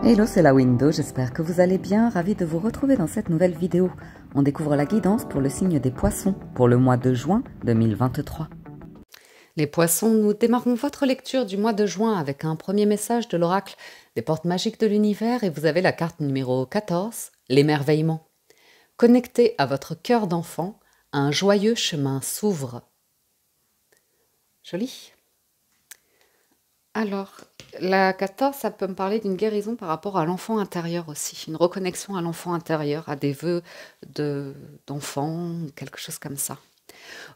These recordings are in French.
Hello, c'est la Window, j'espère que vous allez bien, ravi de vous retrouver dans cette nouvelle vidéo. On découvre la guidance pour le signe des poissons pour le mois de juin 2023. Les poissons, nous démarrons votre lecture du mois de juin avec un premier message de l'oracle des portes magiques de l'univers et vous avez la carte numéro 14, l'émerveillement. Connecté à votre cœur d'enfant, un joyeux chemin s'ouvre. Joli. Alors, la 14, ça peut me parler d'une guérison par rapport à l'enfant intérieur aussi, une reconnexion à l'enfant intérieur, à des vœux d'enfant, quelque chose comme ça.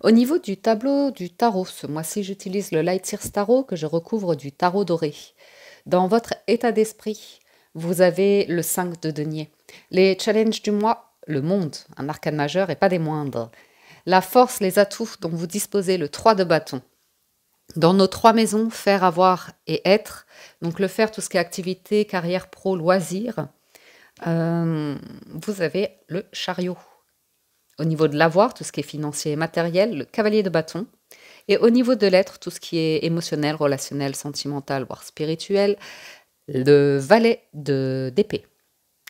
Au niveau du tableau du tarot, ce mois-ci, j'utilise le Light Sears Tarot que je recouvre du tarot doré. Dans votre état d'esprit, vous avez le 5 de denier. Les challenges du mois, le monde, un arcane majeur et pas des moindres. La force, les atouts dont vous disposez, le 3 de bâton. Dans nos 3 maisons, faire, avoir et être, donc le faire, tout ce qui est activité, carrière pro, loisirs, vous avez le chariot. Au niveau de l'avoir, tout ce qui est financier et matériel, le cavalier de bâton. Et au niveau de l'être, tout ce qui est émotionnel, relationnel, sentimental, voire spirituel, le valet d'épée.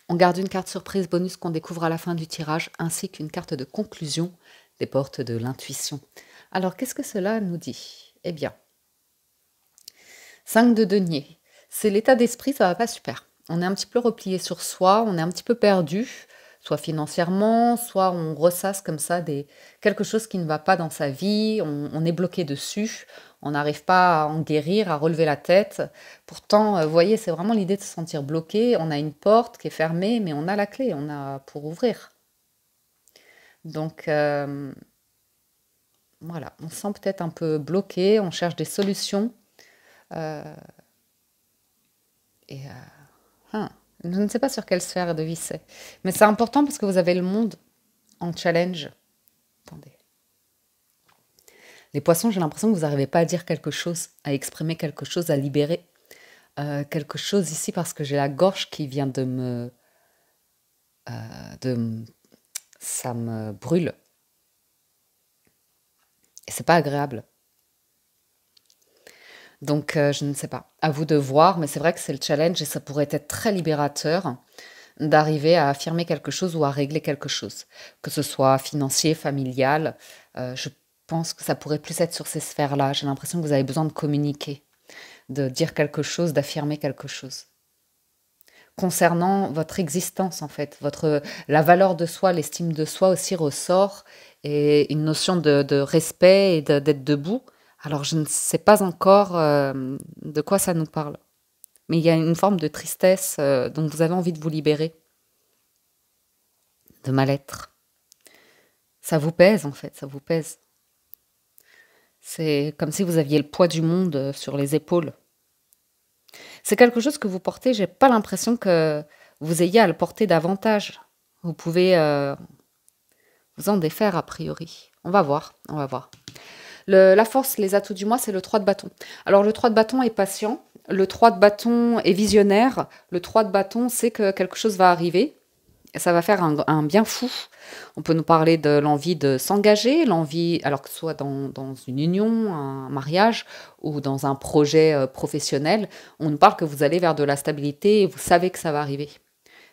On garde une carte surprise bonus qu'on découvre à la fin du tirage, ainsi qu'une carte de conclusion des portes de l'intuition. Alors, qu'est-ce que cela nous dit ? Eh bien, 5 de denier, c'est l'état d'esprit, ça va pas super. On est un petit peu replié sur soi, on est un petit peu perdu, soit financièrement, soit on ressasse comme ça quelque chose qui ne va pas dans sa vie, on est bloqué dessus, on n'arrive pas à en guérir, à relever la tête. Pourtant, vous voyez, c'est vraiment l'idée de se sentir bloqué, on a une porte qui est fermée, mais on a la clé, on a pour ouvrir. Donc, voilà, on se sent peut-être un peu bloqué, on cherche des solutions. Je ne sais pas sur quelle sphère de vie c'est. Mais c'est important parce que vous avez le monde en challenge. Attendez. Les poissons, j'ai l'impression que vous n'arrivez pas à dire quelque chose, à exprimer quelque chose, à libérer quelque chose ici parce que j'ai la gorge qui vient ça me brûle. Et c'est pas agréable. Donc, je ne sais pas. À vous de voir, mais c'est vrai que c'est le challenge et ça pourrait être très libérateur d'arriver à affirmer quelque chose ou à régler quelque chose. Que ce soit financier, familial, je pense que ça pourrait plus être sur ces sphères-là. J'ai l'impression que vous avez besoin de communiquer, de dire quelque chose, d'affirmer quelque chose. Concernant votre existence, en fait, la valeur de soi, l'estime de soi aussi ressort et une notion de respect et d'être debout. Alors, je ne sais pas encore de quoi ça nous parle. Mais il y a une forme de tristesse dont vous avez envie de vous libérer, de mal-être. Ça vous pèse, en fait, ça vous pèse. C'est comme si vous aviez le poids du monde sur les épaules. C'est quelque chose que vous portez, j'ai pas l'impression que vous ayez à le porter davantage. Vous pouvez vous en défaire a priori. On va voir, on va voir. La force, les atouts du mois, c'est le 3 de bâton. Alors le 3 de bâton est patient, le 3 de bâton est visionnaire, le 3 de bâton sait que quelque chose va arriver, et ça va faire un bien fou. On peut nous parler de l'envie de s'engager, l'envie, alors que ce soit dans une union, un mariage ou dans un projet professionnel, on nous parle que vous allez vers de la stabilité et vous savez que ça va arriver.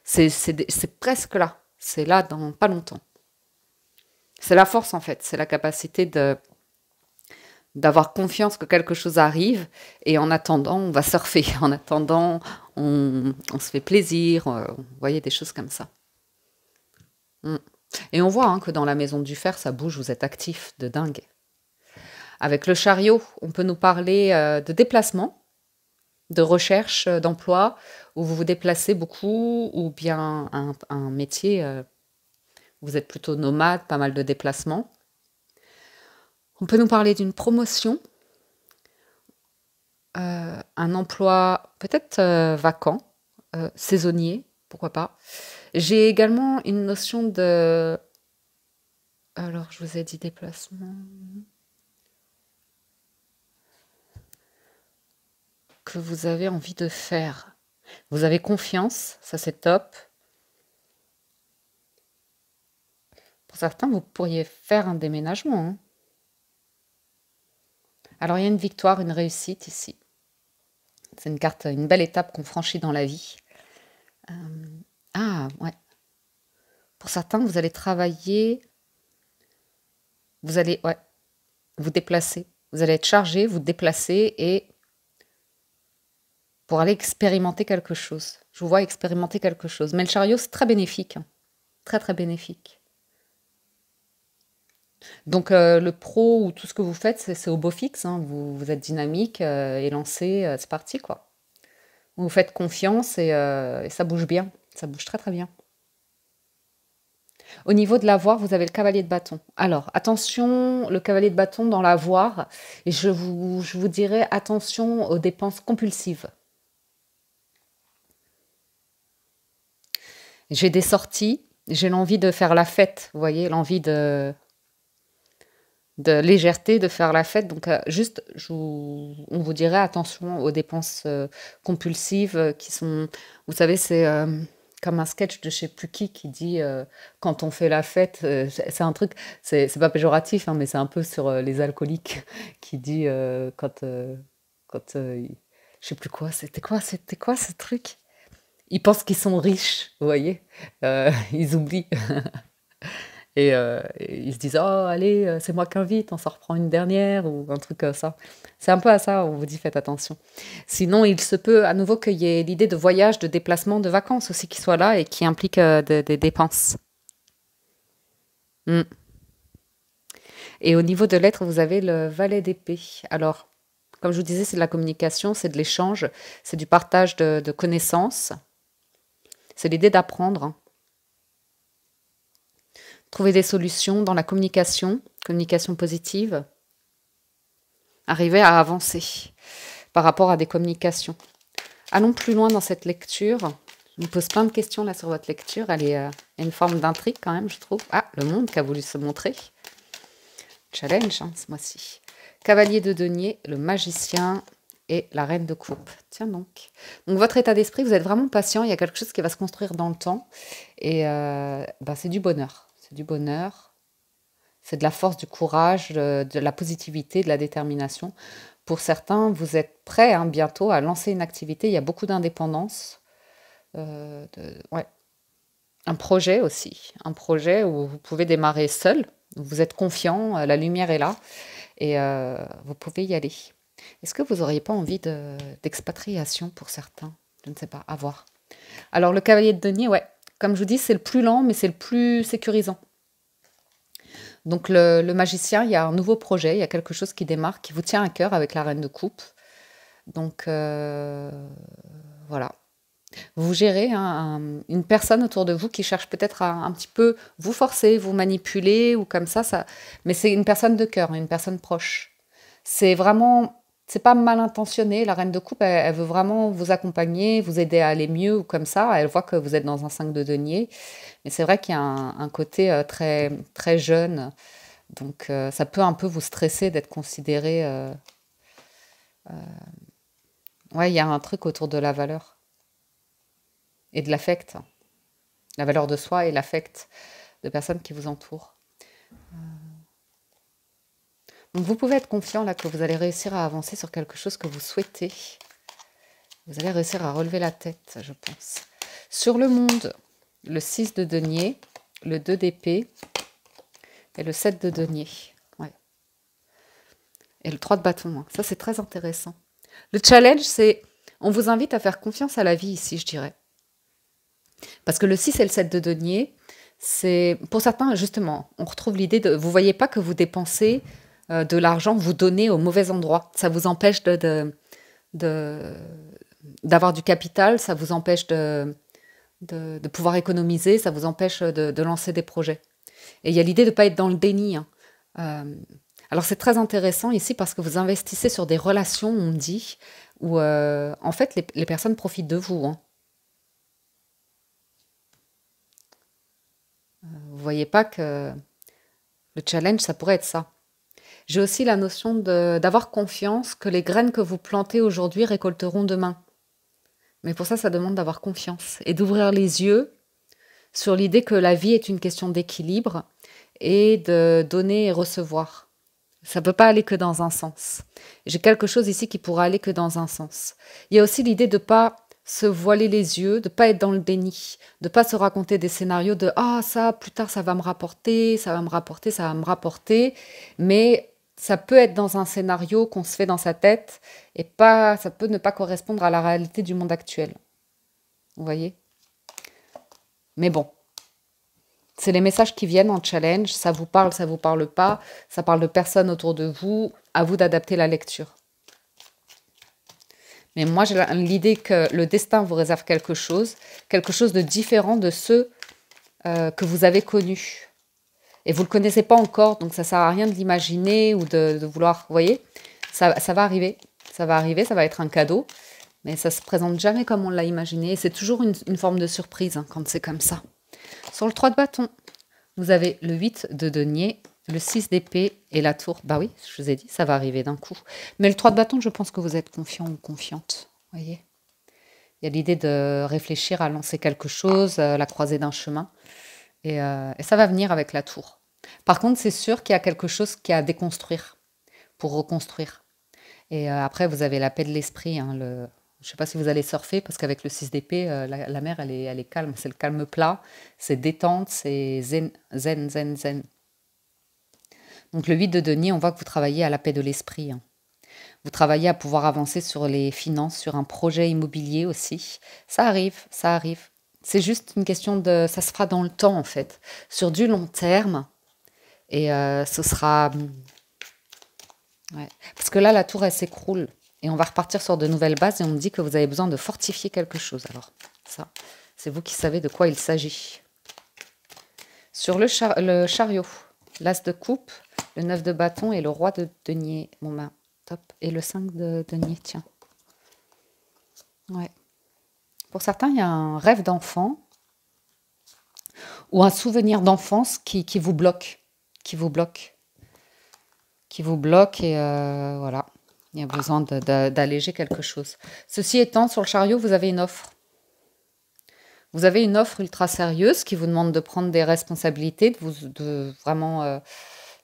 C'est presque là, c'est là dans pas longtemps. C'est la force en fait, c'est la capacité d'avoir confiance que quelque chose arrive et en attendant, on va surfer. En attendant, on se fait plaisir. Vous voyez, des choses comme ça. Et on voit que dans la maison du fer, ça bouge, vous êtes actif de dingue. Avec le chariot, on peut nous parler de déplacement, de recherche d'emploi, où vous vous déplacez beaucoup, ou bien un métier, vous êtes plutôt nomade, pas mal de déplacements. On peut nous parler d'une promotion, un emploi peut-être vacant, saisonnier, pourquoi pas. J'ai également une notion de... Alors, je vous ai dit déplacement. Que vous avez envie de faire. Vous avez confiance, ça c'est top. Pour certains, vous pourriez faire un déménagement. Alors, il y a une victoire, une réussite ici. C'est une carte, une belle étape qu'on franchit dans la vie. Ah, ouais. Pour certains, vous allez travailler, vous allez, ouais, vous déplacer. Vous allez être chargé, vous déplacer et pour aller expérimenter quelque chose. Je vous vois expérimenter quelque chose. Mais le chariot, c'est très bénéfique, hein. Très, très bénéfique. Donc, le pro ou tout ce que vous faites, c'est au beau fixe, hein. Vous êtes dynamique et lancé, c'est parti, quoi. Vous faites confiance et ça bouge bien. Ça bouge très, très bien. Au niveau de l'avoir, vous avez le cavalier de bâton. Alors, attention, le cavalier de bâton dans l'avoir, et je vous dirais attention aux dépenses compulsives. J'ai des sorties, j'ai l'envie de faire la fête, vous voyez, l'envie de légèreté, de faire la fête. Donc, juste, on vous dirait attention aux dépenses compulsives qui sont, vous savez, c'est comme un sketch de je sais plus qui dit quand on fait la fête, c'est un truc, c'est pas péjoratif, hein, mais c'est un peu sur les alcooliques qui dit quand je sais plus quoi, c'était quoi ce truc? Ils pensent qu'ils sont riches, vous voyez? Ils oublient. Et ils se disent: «Oh allez, c'est moi qui invite, on s'en reprend une dernière» ou un truc comme ça. C'est un peu à ça, on vous dit: «Faites attention». Sinon, il se peut à nouveau qu'il y ait l'idée de voyage, de déplacement, de vacances aussi qui soit là et qui implique, des dépenses. Mmh. Et au niveau de l'être, vous avez le valet d'épée. Alors, comme je vous disais, c'est de la communication, c'est de l'échange, c'est du partage de connaissances, c'est l'idée d'apprendre, hein. Trouver des solutions dans la communication, communication positive, arriver à avancer par rapport à des communications. Allons plus loin dans cette lecture. Je me pose plein de questions là sur votre lecture. Elle est une forme d'intrigue quand même, je trouve. Ah, le monde qui a voulu se montrer. Challenge, hein, ce mois-ci. Cavalier de denier, le magicien et la reine de coupe. Tiens donc. Donc votre état d'esprit, vous êtes vraiment patient. Il y a quelque chose qui va se construire dans le temps. Et bah, c'est du bonheur. C'est du bonheur. C'est de la force, du courage, de la positivité, de la détermination. Pour certains, vous êtes prêts hein, bientôt à lancer une activité. Il y a beaucoup d'indépendance. Ouais. Un projet aussi. Un projet où vous pouvez démarrer seul. Vous êtes confiant, la lumière est là et vous pouvez y aller. Est-ce que vous n'auriez pas envie d'expatriation pour certains? Je ne sais pas, à voir. Alors, le cavalier de denier, ouais, comme je vous dis, c'est le plus lent, mais c'est le plus sécurisant. Donc, le magicien, il y a un nouveau projet, il y a quelque chose qui démarre, qui vous tient à cœur avec la reine de coupe. Donc, voilà. Vous gérez hein, une personne autour de vous qui cherche peut-être à un petit peu vous forcer, vous manipuler ou comme ça. Mais c'est une personne de cœur, une personne proche. C'est vraiment, c'est pas mal intentionné. La reine de coupe, elle veut vraiment vous accompagner, vous aider à aller mieux ou comme ça. Elle voit que vous êtes dans un 5 de denier. Mais c'est vrai qu'il y a un côté très, très jeune. Donc ça peut un peu vous stresser d'être considéré. Ouais, il y a un truc autour de la valeur et de l'affect. La valeur de soi et l'affect de personnes qui vous entourent. Donc vous pouvez être confiant là que vous allez réussir à avancer sur quelque chose que vous souhaitez. Vous allez réussir à relever la tête, je pense. Sur le monde, le 6 de denier, le 2 d'épée et le 7 de denier. Ouais. Et le 3 de bâton. Hein. Ça, c'est très intéressant. Le challenge, c'est... On vous invite à faire confiance à la vie ici, je dirais. Parce que le 6 et le 7 de denier, c'est... Pour certains, justement, on retrouve l'idée de... Vous voyez pas que vous dépensez de l'argent, vous donnez au mauvais endroit. Ça vous empêche d'avoir du capital, ça vous empêche de pouvoir économiser, ça vous empêche de lancer des projets. Et il y a l'idée de ne pas être dans le déni. Hein. Alors c'est très intéressant ici parce que vous investissez sur des relations, on dit, où en fait les personnes profitent de vous. Hein. Vous voyez pas que le challenge, ça pourrait être ça. J'ai aussi la notion d'avoir confiance que les graines que vous plantez aujourd'hui récolteront demain. Mais pour ça, ça demande d'avoir confiance et d'ouvrir les yeux sur l'idée que la vie est une question d'équilibre et de donner et recevoir. Ça ne peut pas aller que dans un sens. J'ai quelque chose ici qui pourra aller que dans un sens. Il y a aussi l'idée de ne pas se voiler les yeux, de pas être dans le déni, de pas se raconter des scénarios de ah ça plus tard ça va me rapporter, ça va me rapporter, ça va me rapporter, mais ça peut être dans un scénario qu'on se fait dans sa tête et pas ça peut ne pas correspondre à la réalité du monde actuel. Vous voyez? Mais bon, c'est les messages qui viennent en challenge, ça vous parle pas, ça parle de personnes autour de vous, à vous d'adapter la lecture. Mais moi, j'ai l'idée que le destin vous réserve quelque chose de différent de ceux que vous avez connus. Et vous ne le connaissez pas encore, donc ça ne sert à rien de l'imaginer ou de vouloir, vous voyez, ça va arriver. Ça va arriver, ça va être un cadeau, mais ça ne se présente jamais comme on l'a imaginé. Et c'est toujours une forme de surprise hein, quand c'est comme ça. Sur le 3 de bâton, vous avez le 8 de denier, le 6 d'épée et la tour. Bah oui, je vous ai dit, ça va arriver d'un coup. Mais le 3 de bâton, je pense que vous êtes confiant ou confiante. Voyez, il y a l'idée de réfléchir à lancer quelque chose, la croisée d'un chemin. Et ça va venir avec la tour. Par contre, c'est sûr qu'il y a quelque chose qui a à déconstruire pour reconstruire. Et après, vous avez la paix de l'esprit. Hein, je ne sais pas si vous allez surfer, parce qu'avec le 6 d'épée, la mer, elle est calme. C'est le calme plat, c'est détente, c'est zen, zen, zen, zen. Donc le 8 de denier, on voit que vous travaillez à la paix de l'esprit. Hein. Vous travaillez à pouvoir avancer sur les finances, sur un projet immobilier aussi. Ça arrive, ça arrive. C'est juste une question de... Ça se fera dans le temps, en fait. Sur du long terme. Et ce sera... Ouais. Parce que là, la tour, elle s'écroule. Et on va repartir sur de nouvelles bases. Et on me dit que vous avez besoin de fortifier quelque chose. Alors, ça, c'est vous qui savez de quoi il s'agit. Sur le chariot, l'as de coupe, le 9 de bâton et le roi de denier. Bon, ben, top. Et le 5 de denier, tiens. Ouais. Pour certains, il y a un rêve d'enfant ou un souvenir d'enfance qui vous bloque. Qui vous bloque. Qui vous bloque et voilà. Il y a besoin d'alléger quelque chose. Ceci étant, sur le chariot, vous avez une offre. Vous avez une offre ultra sérieuse qui vous demande de prendre des responsabilités, de vraiment...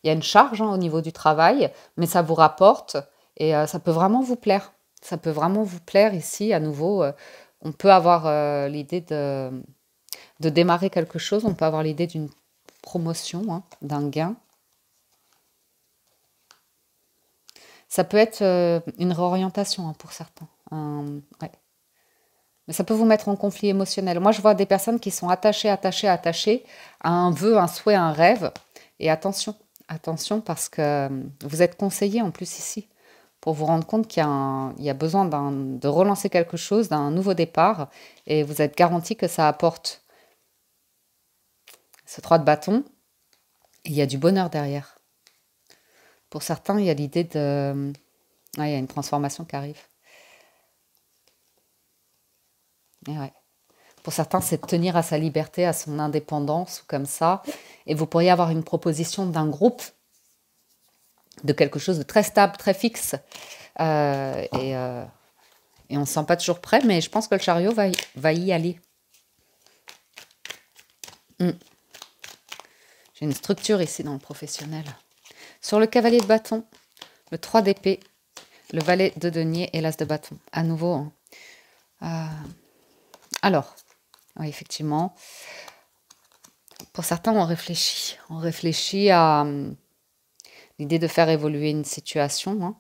il y a une charge hein, au niveau du travail, mais ça vous rapporte et ça peut vraiment vous plaire. Ça peut vraiment vous plaire ici, à nouveau. On peut avoir l'idée de démarrer quelque chose, on peut avoir l'idée d'une promotion, hein, d'un gain. Ça peut être une réorientation hein, pour certains. Ouais. Mais ça peut vous mettre en conflit émotionnel. Moi, je vois des personnes qui sont attachées à un vœu, un souhait, un rêve. Et attention, attention parce que vous êtes conseillé en plus ici pour vous rendre compte qu'il y a besoin de relancer quelque chose, d'un nouveau départ. Et vous êtes garanti que ça apporte ce 3 de bâton. Et il y a du bonheur derrière. Pour certains, il y a l'idée de... Ouais, il y a une transformation qui arrive. Et ouais. Pour certains, c'est de tenir à sa liberté, à son indépendance, ou comme ça. Et vous pourriez avoir une proposition d'un groupe, de quelque chose de très stable, très fixe. Et on ne se sent pas toujours prêt, mais je pense que le chariot va y aller. J'ai une structure ici dans le professionnel. Sur le cavalier de bâton, le 3 d'épée, le valet de denier et l'as de bâton. À nouveau. Hein. Alors, oui, effectivement, pour certains, on réfléchit. On réfléchit à l'idée de faire évoluer une situation. Hein.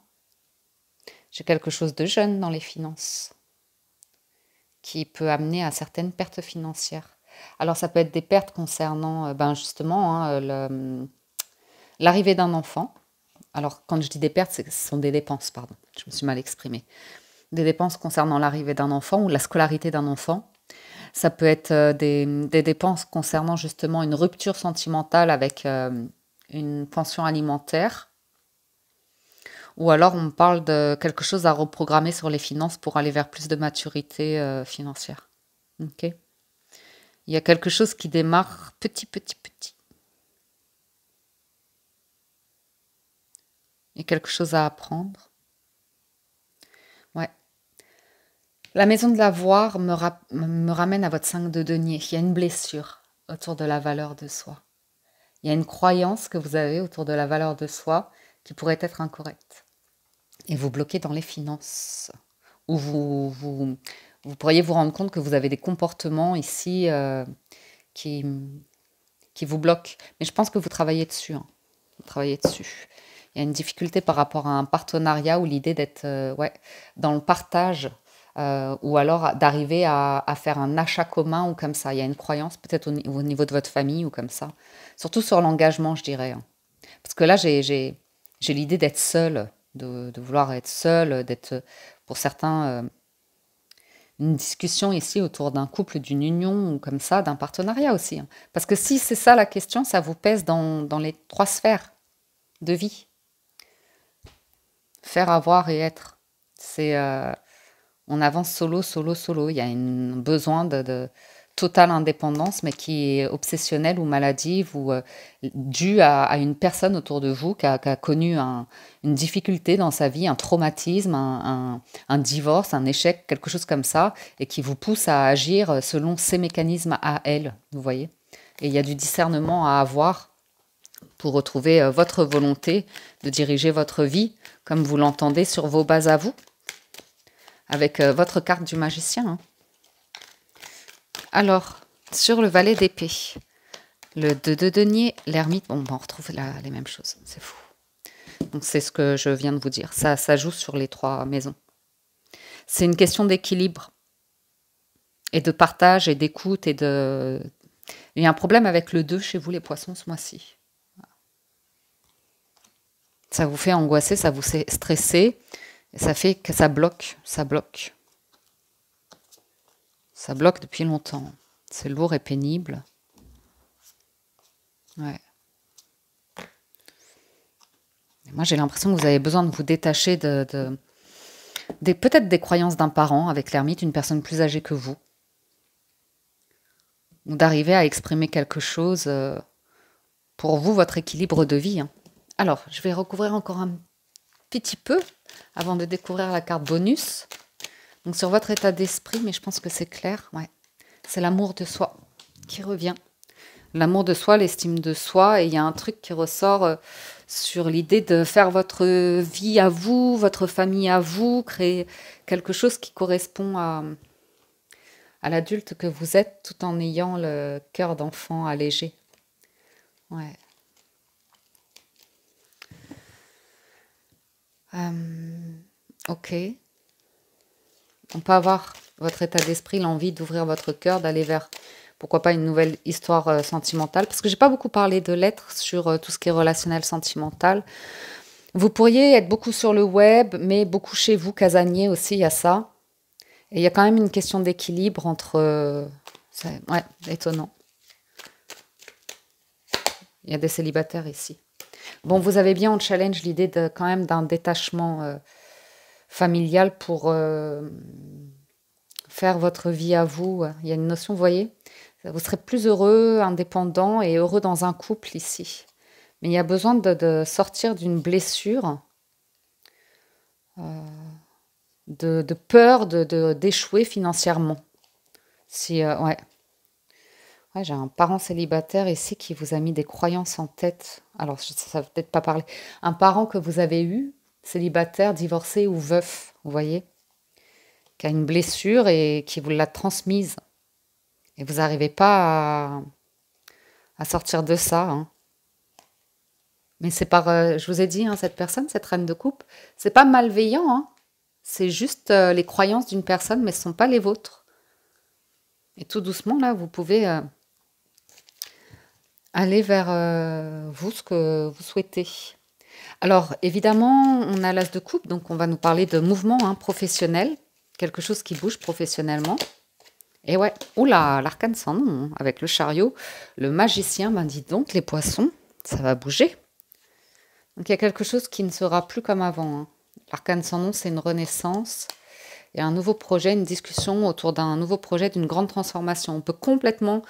J'ai quelque chose de jeune dans les finances qui peut amener à certaines pertes financières. Alors, ça peut être des pertes concernant, justement, hein, l'arrivée d'un enfant. Alors, quand je dis des pertes, ce sont des dépenses, pardon. Je me suis mal exprimée. Des dépenses concernant l'arrivée d'un enfant ou la scolarité d'un enfant. Ça peut être des dépenses concernant justement une rupture sentimentale avec une pension alimentaire. Ou alors on parle de quelque chose à reprogrammer sur les finances pour aller vers plus de maturité financière. Ok. Il y a quelque chose qui démarre petit, petit, petit. Il y a quelque chose à apprendre. Ouais. La maison de l'avoir me ramène à votre 5 de denier. Il y a une blessure autour de la valeur de soi. Il y a une croyance que vous avez autour de la valeur de soi qui pourrait être incorrecte. Et vous bloquez dans les finances. Ou Vous pourriez vous rendre compte que vous avez des comportements ici qui, qui vous bloquent. Mais je pense que vous travaillez dessus, hein. Vous travaillez dessus. Il y a une difficulté par rapport à un partenariat ou l'idée d'être ouais, dans le partage ou alors d'arriver à faire un achat commun ou comme ça. Il y a une croyance peut-être au niveau de votre famille ou comme ça. Surtout sur l'engagement, je dirais, hein. Parce que là, j'ai l'idée d'être seule, de vouloir être seule, d'être, pour certains, une discussion ici autour d'un couple, d'une union ou comme ça, d'un partenariat aussi, hein. Parce que si c'est ça la question, ça vous pèse dans les trois sphères de vie. Faire, avoir et être. C'est, on avance solo, solo, solo. Il y a un besoin de totale indépendance, mais qui est obsessionnelle ou maladive ou due à une personne autour de vous qui a connu une difficulté dans sa vie, un traumatisme, un divorce, un échec, quelque chose comme ça, et qui vous pousse à agir selon ses mécanismes à elle, vous voyez. Et il y a du discernement à avoir pour retrouver votre volonté de diriger votre vie comme vous l'entendez sur vos bases à vous, avec votre carte du magicien, hein. Alors, sur le valet d'épée, le 2 de denier, l'ermite, bon, ben, on retrouve les mêmes choses, c'est fou. Donc c'est ce que je viens de vous dire, ça joue sur les trois maisons. C'est une question d'équilibre et de partage et d'écoute et de... Il y a un problème avec le 2 chez vous les poissons ce mois-ci. Ça vous fait angoisser, ça vous fait stresser, et ça fait que ça bloque, ça bloque. Ça bloque depuis longtemps. C'est lourd et pénible. Ouais. Et moi, j'ai l'impression que vous avez besoin de vous détacher peut-être des croyances d'un parent avec l'ermite, une personne plus âgée que vous. Ou d'arriver à exprimer quelque chose pour vous, votre équilibre de vie, hein. Alors, je vais recouvrir encore un petit peu avant de découvrir la carte bonus. Donc sur votre état d'esprit, mais je pense que c'est clair, ouais. C'est l'amour de soi qui revient. L'amour de soi, l'estime de soi, et il y a un truc qui ressort sur l'idée de faire votre vie à vous, votre famille à vous, créer quelque chose qui correspond à l'adulte que vous êtes, tout en ayant le cœur d'enfant allégé. Ouais. Ok. On peut avoir votre état d'esprit, l'envie d'ouvrir votre cœur, d'aller vers, pourquoi pas, une nouvelle histoire sentimentale. Parce que j'ai pas beaucoup parlé de lettres sur tout ce qui est relationnel sentimental. Vous pourriez être beaucoup sur le web, mais beaucoup chez vous, casanier aussi, il y a ça. Et il y a quand même une question d'équilibre entre... ouais, étonnant. Il y a des célibataires ici. Bon, vous avez bien en challenge l'idée quand même d'un détachement familial pour faire votre vie à vous. Il y a une notion, vous voyez, vous serez plus heureux, indépendant et heureux dans un couple ici. Mais il y a besoin de sortir d'une blessure, de peur d'échouer financièrement. Si, ouais. Ouais, j'ai un parent célibataire ici qui vous a mis des croyances en tête. Alors, ça ne va peut-être pas parler. Un parent que vous avez eu, célibataire, divorcé ou veuf, vous voyez, qui a une blessure et qui vous l'a transmise. Et vous n'arrivez pas à sortir de ça, hein. Mais c'est je vous ai dit, hein, cette personne, cette reine de coupe, c'est pas malveillant, hein. C'est juste les croyances d'une personne, mais ce ne sont pas les vôtres. Et tout doucement, là, vous pouvez aller vers vous, ce que vous souhaitez. Alors, évidemment, on a l'as de coupe, donc on va nous parler de mouvement, hein, professionnel, quelque chose qui bouge professionnellement. Et ouais, oula, l'arcane sans nom, hein, avec le chariot, le magicien, ben dis donc, les poissons, ça va bouger. Donc il y a quelque chose qui ne sera plus comme avant, hein. L'arcane sans nom, c'est une renaissance et un nouveau projet, une discussion autour d'un nouveau projet, d'une grande transformation. On peut complètement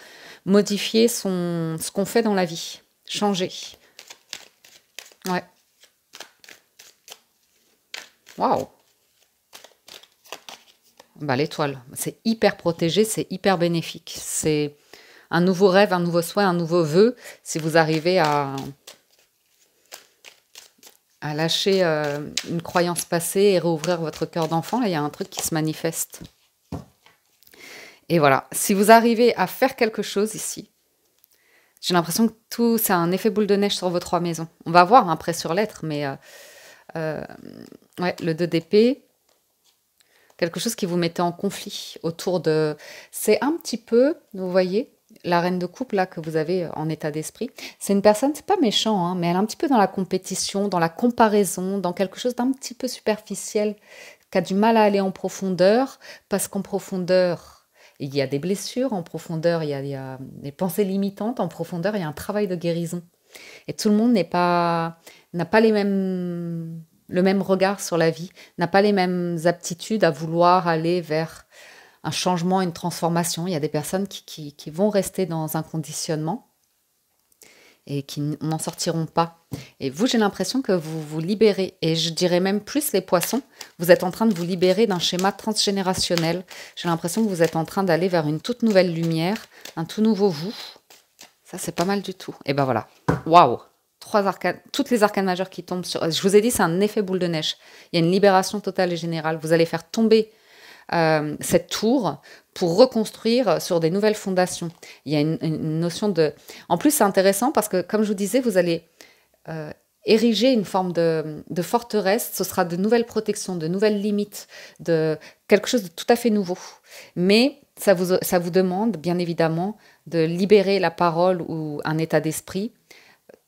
modifier ce qu'on fait dans la vie, changer. Ouais. Waouh. Bah, l'étoile, c'est hyper protégé, c'est hyper bénéfique. C'est un nouveau rêve, un nouveau souhait, un nouveau vœu. Si vous arrivez à lâcher une croyance passée et réouvrir votre cœur d'enfant, là, il y a un truc qui se manifeste. Et voilà, si vous arrivez à faire quelque chose ici, j'ai l'impression que tout, c'est un effet boule de neige sur vos 3 maisons. On va voir après sur l'être, mais euh, ouais, le 2 d'épée, quelque chose qui vous mettait en conflit autour de... C'est un petit peu, vous voyez, la reine de coupe là que vous avez en état d'esprit. C'est une personne, c'est pas méchant, hein, mais elle est un petit peu dans la compétition, dans la comparaison, dans quelque chose d'un petit peu superficiel, qui a du mal à aller en profondeur, parce qu'en profondeur, il y a des blessures, en profondeur, il y a des pensées limitantes, en profondeur, il y a un travail de guérison. Et tout le monde n'a pas le même regard sur la vie, n'a pas les mêmes aptitudes à vouloir aller vers un changement, une transformation. Il y a des personnes qui vont rester dans un conditionnement et qui n'en sortiront pas. Et vous, j'ai l'impression que vous vous libérez. Et je dirais même plus les poissons, vous êtes en train de vous libérer d'un schéma transgénérationnel. J'ai l'impression que vous êtes en train d'aller vers une toute nouvelle lumière, un tout nouveau vous. Ça, c'est pas mal du tout. Et ben voilà. Waouh! Toutes les arcanes majeures qui tombent sur... Je vous ai dit, c'est un effet boule de neige. Il y a une libération totale et générale. Vous allez faire tomber cette tour pour reconstruire sur des nouvelles fondations. Il y a une notion de... En plus, c'est intéressant parce que, comme je vous disais, vous allez euh, ériger une forme de forteresse. Ce sera de nouvelles protections, de nouvelles limites, de quelque chose de tout à fait nouveau. Mais ça vous demande, bien évidemment, de libérer la parole ou un état d'esprit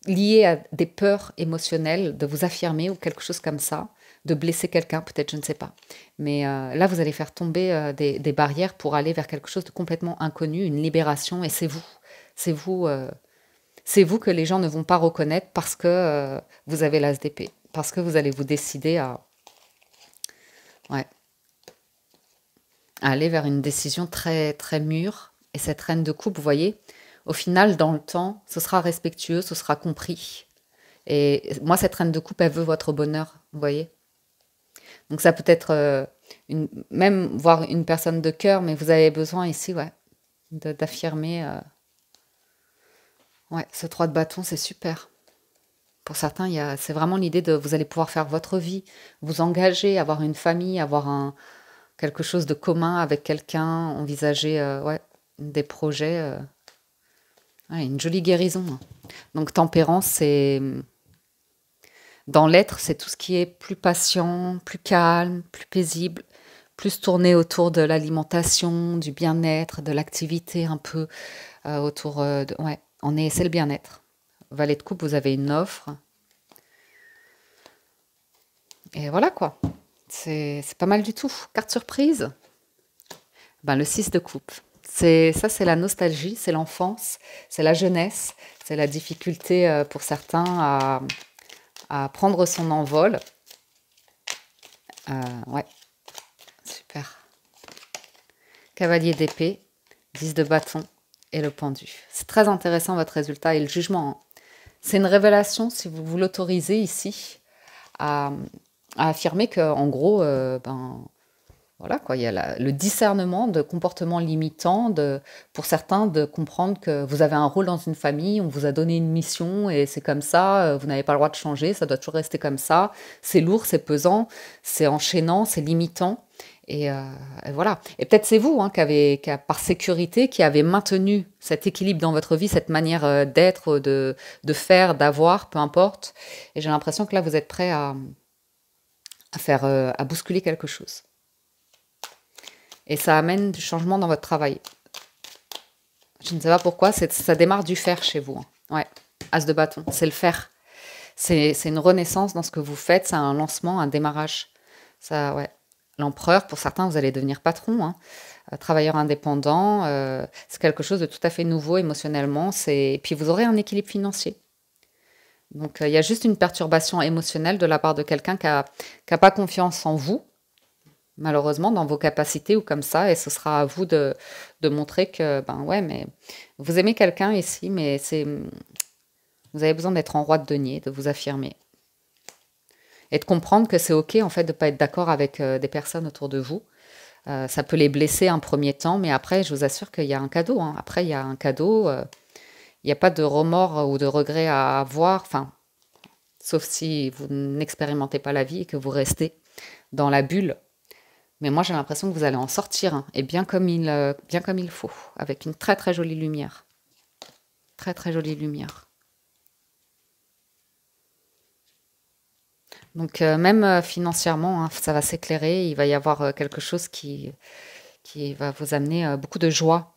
lié à des peurs émotionnelles, de vous affirmer ou quelque chose comme ça, de blesser quelqu'un, peut-être, je ne sais pas. Mais là, vous allez faire tomber des barrières pour aller vers quelque chose de complètement inconnu, une libération, et c'est vous. C'est vous, c'est vous que les gens ne vont pas reconnaître parce que vous avez l'as d'épée, parce que vous allez vous décider ouais, à aller vers une décision très, très mûre. Et cette reine de coupe, vous voyez, au final, dans le temps, ce sera respectueux, ce sera compris. Et moi, cette reine de coupe, elle veut votre bonheur, vous voyez. Donc ça peut être même voir une personne de cœur, mais vous avez besoin ici, ouais, d'affirmer. Ouais, ce 3 de bâton, c'est super. Pour certains, c'est vraiment l'idée de vous allez pouvoir faire votre vie, vous engager, avoir une famille, avoir quelque chose de commun avec quelqu'un, envisager ouais, des projets. Ouais, une jolie guérison, hein. Donc tempérance, c'est dans l'être, c'est tout ce qui est plus patient, plus calme, plus paisible, plus tourné autour de l'alimentation, du bien-être, de l'activité un peu autour de... Ouais, c'est le bien-être. Valet de coupe, vous avez une offre. Et voilà quoi. C'est pas mal du tout. Carte surprise. Ben, le 6 de coupe. C'est la nostalgie, c'est l'enfance, c'est la jeunesse, c'est la difficulté pour certains à prendre son envol. Ouais, super. Cavalier d'épée, 10 de bâton et le pendu. C'est très intéressant votre résultat et le jugement, hein. C'est une révélation si vous vous l'autorisez ici à, à affirmer que en gros, ben voilà quoi, il y a le discernement de comportements limitants, pour certains de comprendre que vous avez un rôle dans une famille, on vous a donné une mission et c'est comme ça, vous n'avez pas le droit de changer, ça doit toujours rester comme ça. C'est lourd, c'est pesant, c'est enchaînant, c'est limitant. Et, euh, et voilà. Et peut-être c'est vous hein, par sécurité, qui avez maintenu cet équilibre dans votre vie, cette manière d'être, de faire, d'avoir, peu importe. Et j'ai l'impression que là, vous êtes prêt à bousculer quelque chose. Et ça amène du changement dans votre travail. Je ne sais pas pourquoi, ça démarre du faire chez vous, hein. Ouais, as de bâton, c'est le faire. C'est une renaissance dans ce que vous faites, c'est un lancement, un démarrage. Ça, ouais. L'empereur, pour certains, vous allez devenir patron, hein. Travailleur indépendant, c'est quelque chose de tout à fait nouveau émotionnellement. Et puis vous aurez un équilibre financier. Donc il y a juste une perturbation émotionnelle de la part de quelqu'un qui a pas confiance en vous, malheureusement, dans vos capacités ou comme ça, et ce sera à vous de montrer que, ben ouais, mais vous aimez quelqu'un ici, mais vous avez besoin d'être en roi de denier, de vous affirmer. Et de comprendre que c'est OK, en fait, de ne pas être d'accord avec des personnes autour de vous. Ça peut les blesser un premier temps, mais après, je vous assure qu'il y a un cadeau, hein. Après, il y a un cadeau, il n'y a pas de remords ou de regrets à avoir, enfin, sauf si vous n'expérimentez pas la vie et que vous restez dans la bulle Mais moi, j'ai l'impression que vous allez en sortir, hein, et bien comme il faut, avec une très très jolie lumière. Très très jolie lumière. Donc même financièrement, hein, ça va s'éclairer, il va y avoir quelque chose qui va vous amener beaucoup de joie,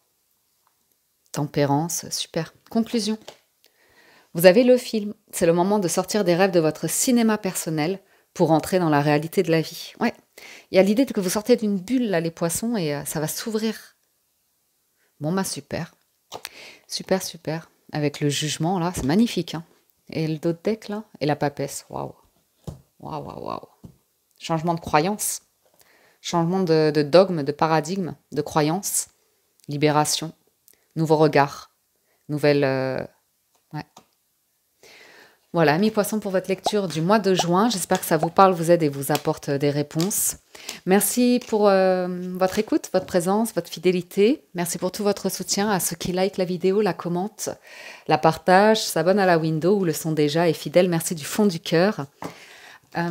tempérance, super. Conclusion. Vous avez le film, c'est le moment de sortir des rêves de votre cinéma personnel pour entrer dans la réalité de la vie. Ouais, il y a l'idée que vous sortez d'une bulle, là, les poissons, et ça va s'ouvrir. Bon, bah super, super, super. Avec le jugement, là, c'est magnifique, hein. Et le dos de deck, là, et la papesse, waouh, waouh, waouh, waouh. Changement de croyance, changement de dogme, de paradigme, de croyance, libération, nouveau regard, nouvelle... ouais. Voilà, amis poissons, pour votre lecture du mois de juin. J'espère que ça vous parle, vous aide et vous apporte des réponses. Merci pour votre écoute, votre présence, votre fidélité. Merci pour tout votre soutien à ceux qui likent la vidéo, la commentent, la partagent, s'abonnent à la window ou le sont déjà et fidèles. Merci du fond du cœur.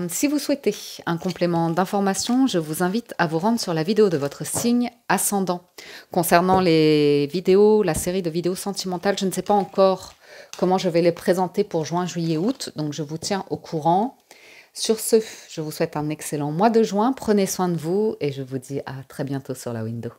Si vous souhaitez un complément d'information, je vous invite à vous rendre sur la vidéo de votre signe ascendant. Concernant les vidéos, la série de vidéos sentimentales, je ne sais pas encore comment je vais les présenter pour juin, juillet, août, donc je vous tiens au courant. Sur ce, je vous souhaite un excellent mois de juin, prenez soin de vous et je vous dis à très bientôt sur la window.